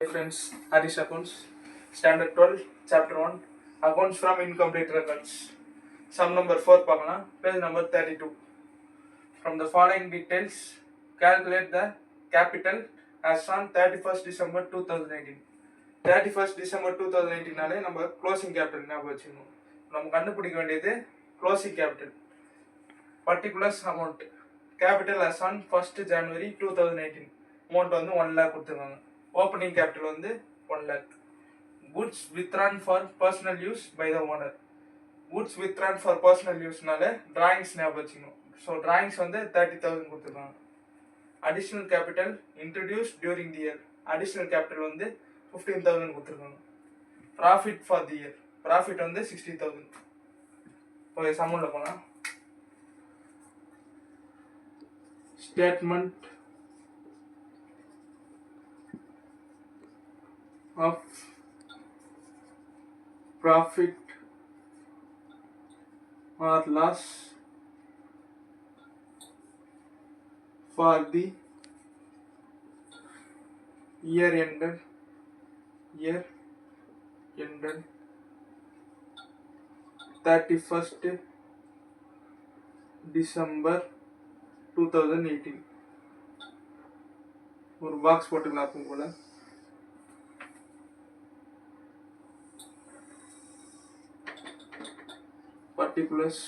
Hey friends, Harish Accounts, Standard 12, Chapter 1, Accounts from Incomplete Records. Sum number 4 பார்க்கலாம், page number 32. From the following details, calculate the capital as on 31st December 2018. 31st December 2018 நாலே நம்ம closing capital ஞாபகம் வச்சுக்கணும். நம்ம கண்டுபிடிக்க வேண்டியது closing capital. Particulars amount. Capital as on 1st January 2018. Amount வந்து 1 lakh கொடுத்துருக்காங்க. Opening capital வந்து 1 lakh. Goods withdrawn for personal use by the owner. Goods withdrawn for personal use நால drawings ஞாபகம் வச்சுக்கணும். So drawings வந்து 30,000 கொடுத்துருக்காங்க. Additional capital introduced during the year. Additional capital வந்து 15,000 கொடுத்துருக்காங்க. Profit for the year. Profit வந்து 60,000. Okay, சம்மன்ல போலாம். Statement of profit or loss for the year ended 31st December 2018. ஒரு பாக்ஸ் போட்டுக்கலாம் போல. Particulars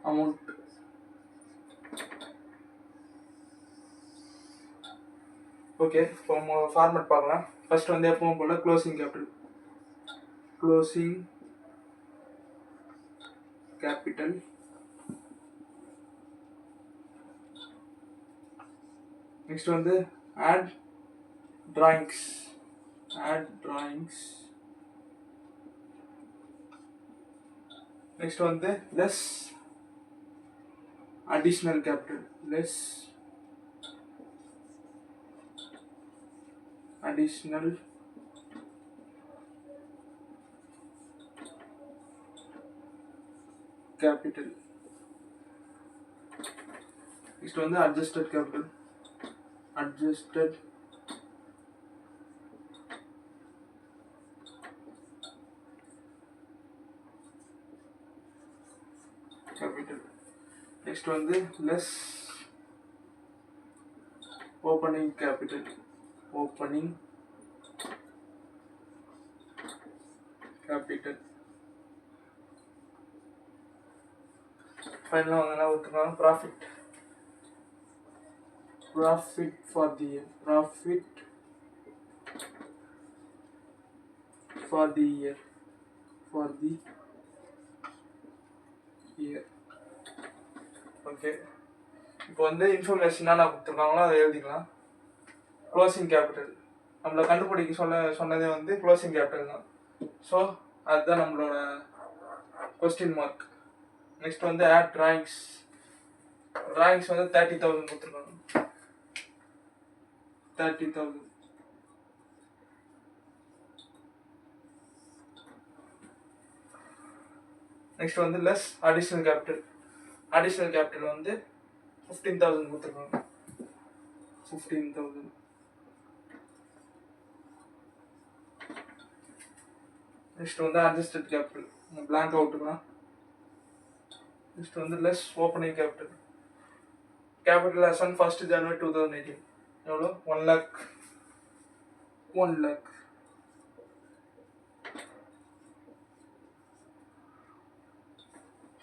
amount. ஓகே, இப்போ ஃபார்மேட் பார்க்கலாம். ஃபர்ஸ்ட் வந்து எப்பவும் போல க்ளோசிங் கேபிட்டல். நெக்ஸ்ட் வந்து add drawings. Next வந்து less additional capital. Next வந்து adjusted capital. Next வந்து less opening capital. Final வந்து என்ன கொடுத்துருக்காங்க? Profit for the year. Okay, இப்போ வந்து இன்ஃபர்மேஷன் என்ன கொடுத்துருக்காங்களோ அதை எழுதிக்கலாம். க்ளோசிங் கேபிட்டல் நம்மளை கண்டுபிடிக்க சொன்னதே வந்து க்ளோசிங் கேபிட்டல் தான். ஸோ அதுதான் நம்மளோட கொஸ்டின் மார்க். நெக்ஸ்ட் வந்து ஆட் டிராயிங்ஸ் வந்து 30,000 கொடுத்துருக்காங்க. 30,000. நெக்ஸ்ட் வந்து லெஸ் அடிஷ்னல் கேபிட்டல் வந்து 15,000 கொடுத்துருக்காங்க. 15,000. நெக்ஸ்ட் வந்து அட்ஜஸ்டட் கேபிட்டல் பிளாங்க் அவுட்டுக்கலாம். நெக்ஸ்ட் வந்து less opening capital as on 1st January 2018 எவ்வளோ? 1 lakh.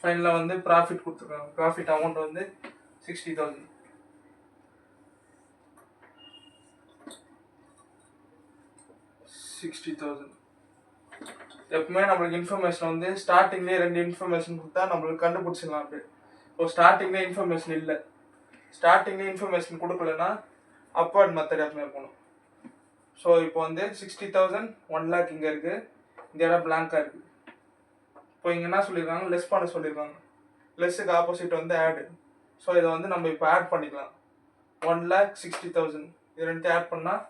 ஃபைனலாக வந்து ப்ராஃபிட் கொடுத்துருக்காங்க. ப்ராஃபிட் அமௌண்ட் வந்து 60,000. எப்பவுமே நம்மளுக்கு இன்ஃபர்மேஷன் வந்து ஸ்டார்டிங்லேயே 2 இன்ஃபர்மேஷன் கொடுத்தா நம்மளுக்கு கண்டுபிடிச்சிடலாம். அப்படி இப்போ ஸ்டார்டிங்லேயே இன்ஃபர்மேஷன் இல்லை, இன்ஃபர்மேஷன் கொடுக்கலன்னா அப்வர்ட் மெத்தட் எப்பவுமே போகணும். ஸோ இப்போ வந்து 60,000, 1 lakh இங்கே இருக்குது, இந்த இடம் பிளாங்காக இருக்குது. இப்போ இங்கே என்ன சொல்லியிருக்காங்க? லெஸ் பண்ண சொல்லியிருக்காங்க. லெஸ்ஸுக்கு ஆப்போசிட் வந்து ஆடு. ஸோ இதை வந்து நம்ம இப்போ ஆட் பண்ணிக்கலாம். 1,60,000 இது ரெண்டு ஆட் பண்ணால்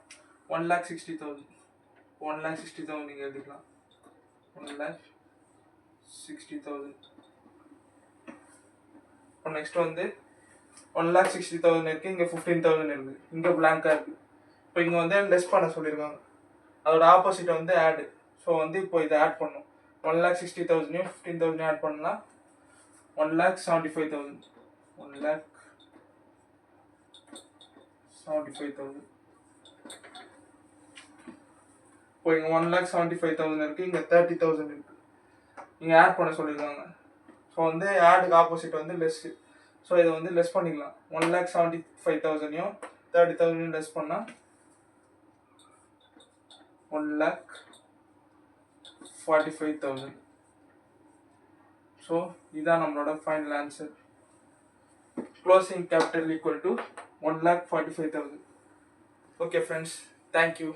1,60,000. 1,60,000 நீங்கள் எழுதிக்கலாம். 1,60,000. இப்போ நெக்ஸ்ட் வந்து 1,60,000 இருக்குது, இங்கே 15,000 இருக்குது, இங்கே பிளாங்காக இருக்குது. இப்போ இங்கே வந்து லெஸ் பண்ண சொல்லியிருக்காங்க, அதோட ஆப்போசிட் வந்து ஆடு. ஸோ வந்து இப்போ இதை ஆட் பண்ணும். 1,60,000 15,000 ஆட் பண்ணலாம் 1,75,000. 1,75,000. இப்போ இங்கே 1,75,000 இருக்குது, இங்கே 30,000 இருக்குது, இங்கே ஆட் பண்ண சொல்லியிருக்காங்க. ஸோ வந்து ஆடுக்கு ஆப்போசிட் வந்து லெஸ்ஸு. ஸோ இதை வந்து லெஸ் பண்ணிக்கலாம். 1,75,000 30,000 லெஸ் பண்ணால் 1,45,000. ஸோ இதுதான் நம்மளோட final answer. Closing capital equal to 1,45,000. Okay friends, thank you.